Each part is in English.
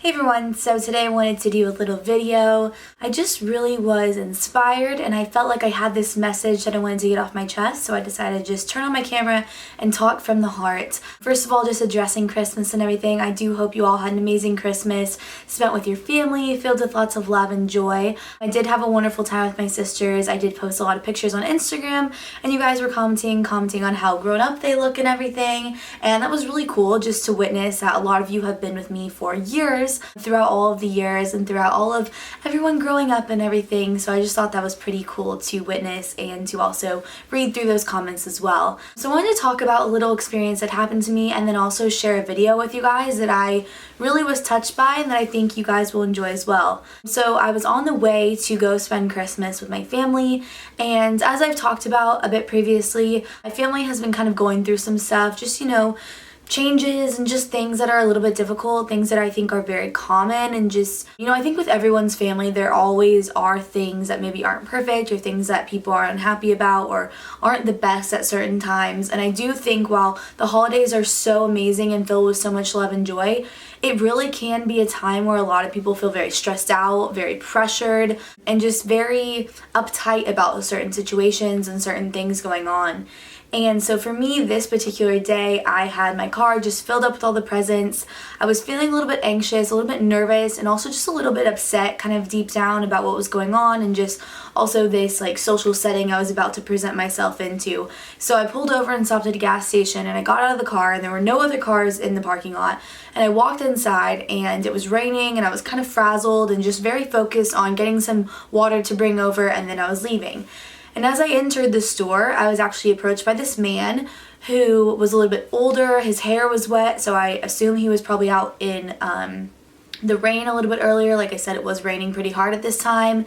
Hey everyone, so today I wanted to do a little video. I just really was inspired and I felt like I had this message that I wanted to get off my chest, so I decided to just turn on my camera and talk from the heart. First of all, just addressing Christmas and everything. I do hope you all had an amazing Christmas, spent with your family, filled with lots of love and joy. I did have a wonderful time with my sisters. I did post a lot of pictures on Instagram and you guys were commenting on how grown up they look and everything, and that was really cool just to witness that a lot of you have been with me for years, throughout all of the years and throughout all of everyone growing up and everything. So I just thought that was pretty cool to witness and to also read through those comments as well. So I wanted to talk about a little experience that happened to me and then also share a video with you guys that I really was touched by and that I think you guys will enjoy as well. So I was on the way to go spend Christmas with my family, and as I've talked about a bit previously, my family has been kind of going through some stuff, just changes and just things that are a little bit difficult, things that I think are very common, and just, I think with everyone's family there always are things that maybe aren't perfect or things that people are unhappy about or aren't the best at certain times. And I do think while the holidays are so amazing and filled with so much love and joy, it really can be a time where a lot of people feel very stressed out, very pressured, and just very uptight about certain situations and certain things going on. And so for me, this particular day, I had my car just filled up with all the presents. I was feeling a little bit anxious, a little bit nervous, and also just a little bit upset kind of deep down about what was going on and just also this social setting I was about to present myself into. So I pulled over and stopped at a gas station and I got out of the car and there were no other cars in the parking lot. And I walked inside and it was raining and I was kind of frazzled and just very focused on getting some water to bring over, and then I was leaving. And as I entered the store, I was actually approached by this man who was a little bit older. His hair was wet, so I assume he was probably out in the rain a little bit earlier. Like I said, it was raining pretty hard at this time.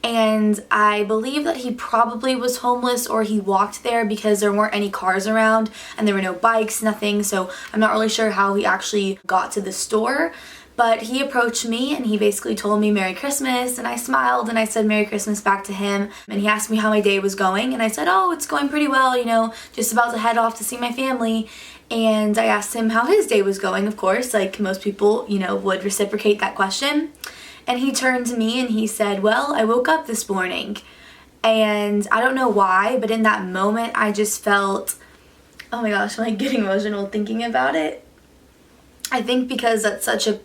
And I believe that he probably was homeless or he walked there because there weren't any cars around and there were no bikes, nothing. So I'm not really sure how he actually got to the store. But he approached me and he basically told me Merry Christmas, and I smiled and I said Merry Christmas back to him, and he asked me how my day was going and I said, oh, it's going pretty well, just about to head off to see my family. And I asked him how his day was going, of course, like most people, would reciprocate that question. And he turned to me and he said, well, I woke up this morning. And I don't know why, but in that moment I just felt, oh my gosh, I'm getting emotional thinking about it. I think because that's such an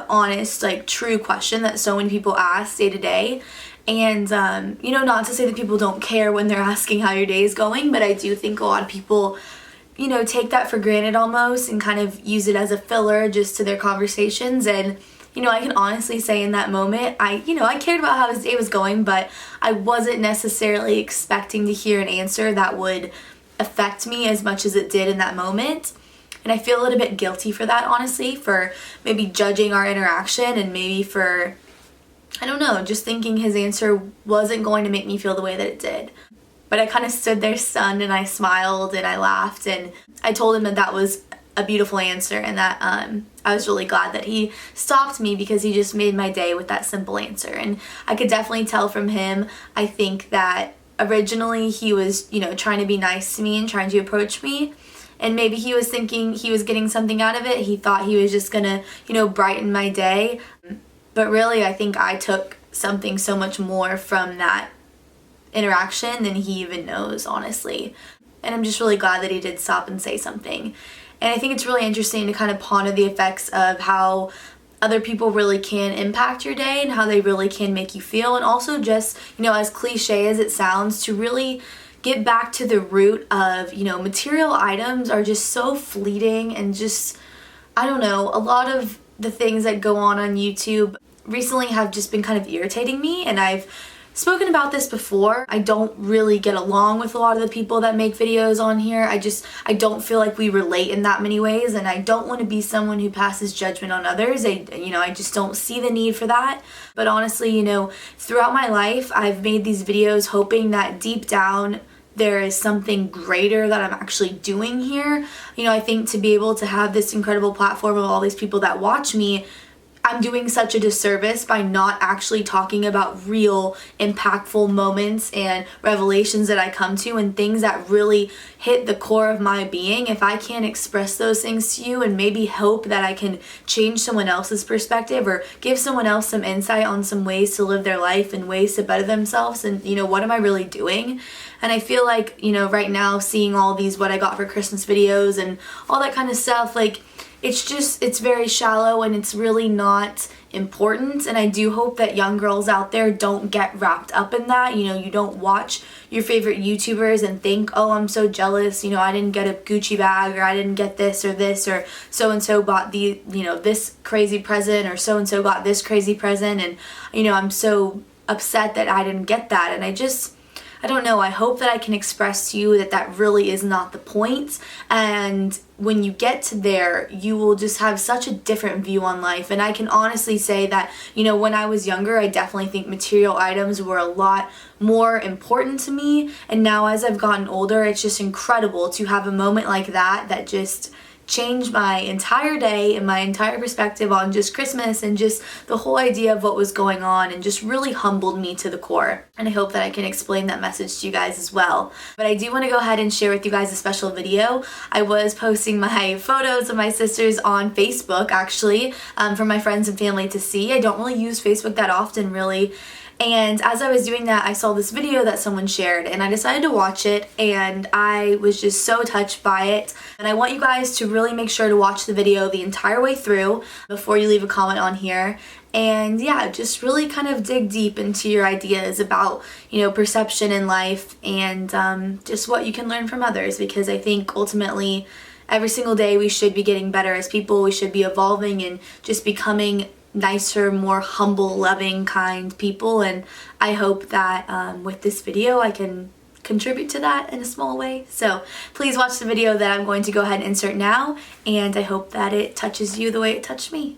honest, true question that so many people ask day to day. And, not to say that people don't care when they're asking how your day is going, but I do think a lot of people, take that for granted almost and kind of use it as a filler just to their conversations. And, I can honestly say in that moment, I cared about how his day was going, but I wasn't necessarily expecting to hear an answer that would affect me as much as it did in that moment. And I feel a little bit guilty for that, honestly, for maybe judging our interaction and maybe for, just thinking his answer wasn't going to make me feel the way that it did. But I kind of stood there stunned and I smiled and I laughed and I told him that that was a beautiful answer and that I was really glad that he stopped me because he just made my day with that simple answer. And I could definitely tell from him, I think that originally he was, trying to be nice to me and trying to approach me. And maybe he was thinking he was getting something out of it. He thought he was just gonna, brighten my day. But really, I think I took something so much more from that interaction than he even knows, honestly. And I'm just really glad that he did stop and say something. And I think it's really interesting to kind of ponder the effects of how other people really can impact your day and how they really can make you feel. And also just, as cliche as it sounds, to really get back to the root of, material items are just so fleeting and just, a lot of the things that go on YouTube recently have just been kind of irritating me, and I've spoken about this before. I don't really get along with a lot of the people that make videos on here. I don't feel like we relate in that many ways, and I don't want to be someone who passes judgment on others. I just don't see the need for that. But honestly, throughout my life, I've made these videos hoping that deep down there is something greater that I'm actually doing here. I think to be able to have this incredible platform of all these people that watch me, I'm doing such a disservice by not actually talking about real impactful moments and revelations that I come to and things that really hit the core of my being. If I can't express those things to you and maybe hope that I can change someone else's perspective or give someone else some insight on some ways to live their life and ways to better themselves, and what am I really doing? And I feel like, right now, seeing all these what I got for Christmas videos and all that kind of stuff, like, it's very shallow and it's really not important. And I do hope that young girls out there don't get wrapped up in that. You don't watch your favorite YouTubers and think, oh, I'm so jealous, I didn't get a Gucci bag, or I didn't get this, or so-and-so bought this crazy present, or so-and-so got this crazy present, and, I'm so upset that I didn't get that. And I don't know, I hope that I can express to you that that really is not the point, and when you get to there, you will just have such a different view on life. And I can honestly say that, when I was younger, I definitely think material items were a lot more important to me, and now as I've gotten older, it's just incredible to have a moment like that just changed my entire day and my entire perspective on just Christmas and just the whole idea of what was going on, and just really humbled me to the core. And I hope that I can explain that message to you guys as well. But I do want to go ahead and share with you guys a special video. I was posting my photos of my sisters on Facebook, actually, for my friends and family to see. I don't really use Facebook that often, really. And as I was doing that, I saw this video that someone shared, and I decided to watch it, and I was just so touched by it. And I want you guys to really make sure to watch the video the entire way through before you leave a comment on here. And yeah, just really kind of dig deep into your ideas about, perception in life, and just what you can learn from others, because I think ultimately every single day we should be getting better as people. We should be evolving and just becoming nicer, more humble, loving, kind people. And I hope that with this video I can contribute to that in a small way. So please watch the video that I'm going to go ahead and insert now, and I hope that it touches you the way it touched me.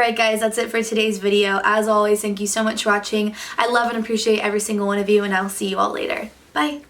Alright guys, that's it for today's video. As always, thank you so much for watching. I love and appreciate every single one of you, and I'll see you all later. Bye!